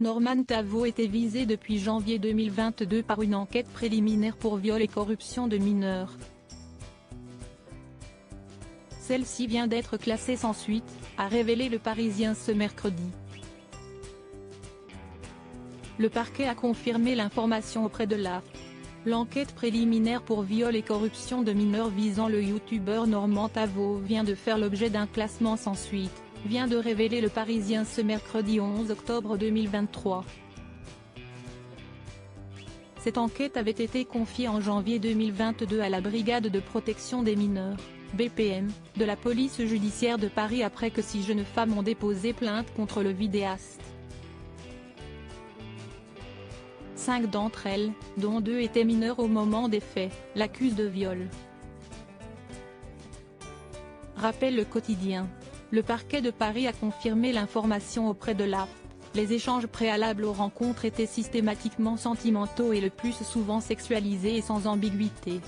Norman Tavo était visé depuis janvier 2022 par une enquête préliminaire pour viol et corruption de mineurs. Celle-ci vient d'être classée sans suite, a révélé Le Parisien ce mercredi. Le parquet a confirmé l'information auprès de l'AFP. L'enquête préliminaire pour viol et corruption de mineurs visant le youtubeur Norman Tavo vient de faire l'objet d'un classement sans suite, vient de révéler Le Parisien ce mercredi 11 octobre 2023. Cette enquête avait été confiée en janvier 2022 à la Brigade de protection des mineurs, BPM, de la police judiciaire de Paris après que 6 jeunes femmes ont déposé plainte contre le vidéaste. 5 d'entre elles, dont 2 étaient mineures au moment des faits, l'accusent de viol. Rappelle Le Quotidien. Le parquet de Paris a confirmé l'information auprès de l'AFP. Les échanges préalables aux rencontres étaient systématiquement sentimentaux et le plus souvent sexualisés et sans ambiguïté.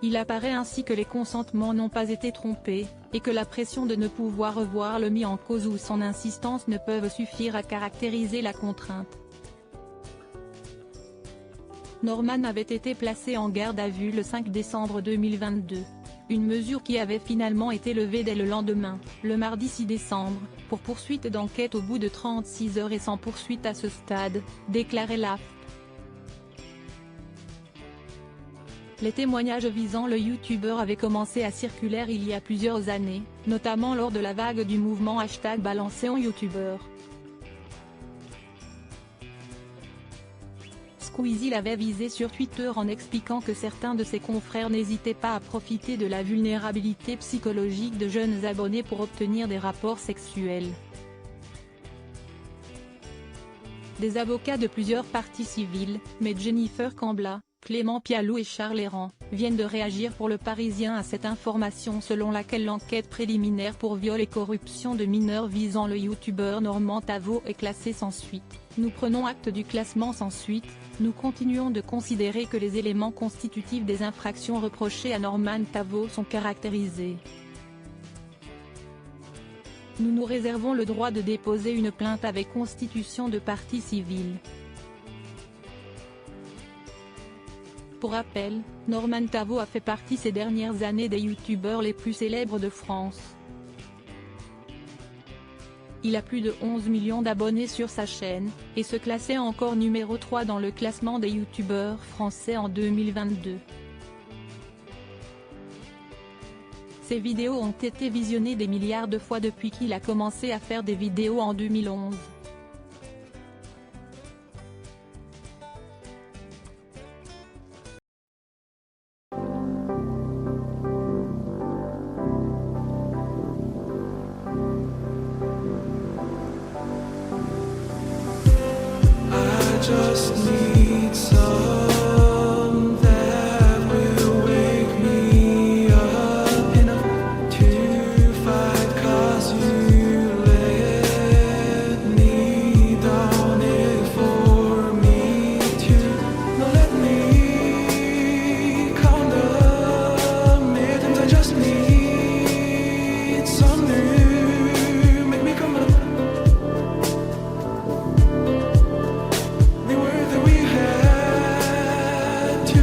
Il apparaît ainsi que les consentements n'ont pas été trompés, et que la pression de ne pouvoir revoir le mis en cause ou son insistance ne peuvent suffire à caractériser la contrainte. Norman avait été placé en garde à vue le 5 décembre 2022. Une mesure qui avait finalement été levée dès le lendemain, le mardi 6 décembre, pour poursuite d'enquête au bout de 36 heures et sans poursuite à ce stade, déclarait l'AFP. Les témoignages visant le youtubeur avaient commencé à circuler il y a plusieurs années, notamment lors de la vague du mouvement #BalanceonYouTuber. Squeezie l'avait visé sur Twitter en expliquant que certains de ses confrères n'hésitaient pas à profiter de la vulnérabilité psychologique de jeunes abonnés pour obtenir des rapports sexuels. Des avocats de plusieurs parties civiles, mais Jennifer Cambla, Clément Pialou et Charles Errand, viennent de réagir pour Le Parisien à cette information selon laquelle l'enquête préliminaire pour viol et corruption de mineurs visant le youtubeur Norman Tavo est classée sans suite. Nous prenons acte du classement sans suite, nous continuons de considérer que les éléments constitutifs des infractions reprochées à Norman Tavo sont caractérisés. Nous nous réservons le droit de déposer une plainte avec constitution de partie civile. Pour rappel, Norman Tavo a fait partie ces dernières années des youtubeurs les plus célèbres de France. Il a plus de 11 millions d'abonnés sur sa chaîne, et se classait encore numéro 3 dans le classement des youtubeurs français en 2022. Ses vidéos ont été visionnées des milliards de fois depuis qu'il a commencé à faire des vidéos en 2011. Just need some that will wake me up enough to fight, 'cause you let me down it for me to not let me count the minutes. I just need some new, make me come up. The word that we had to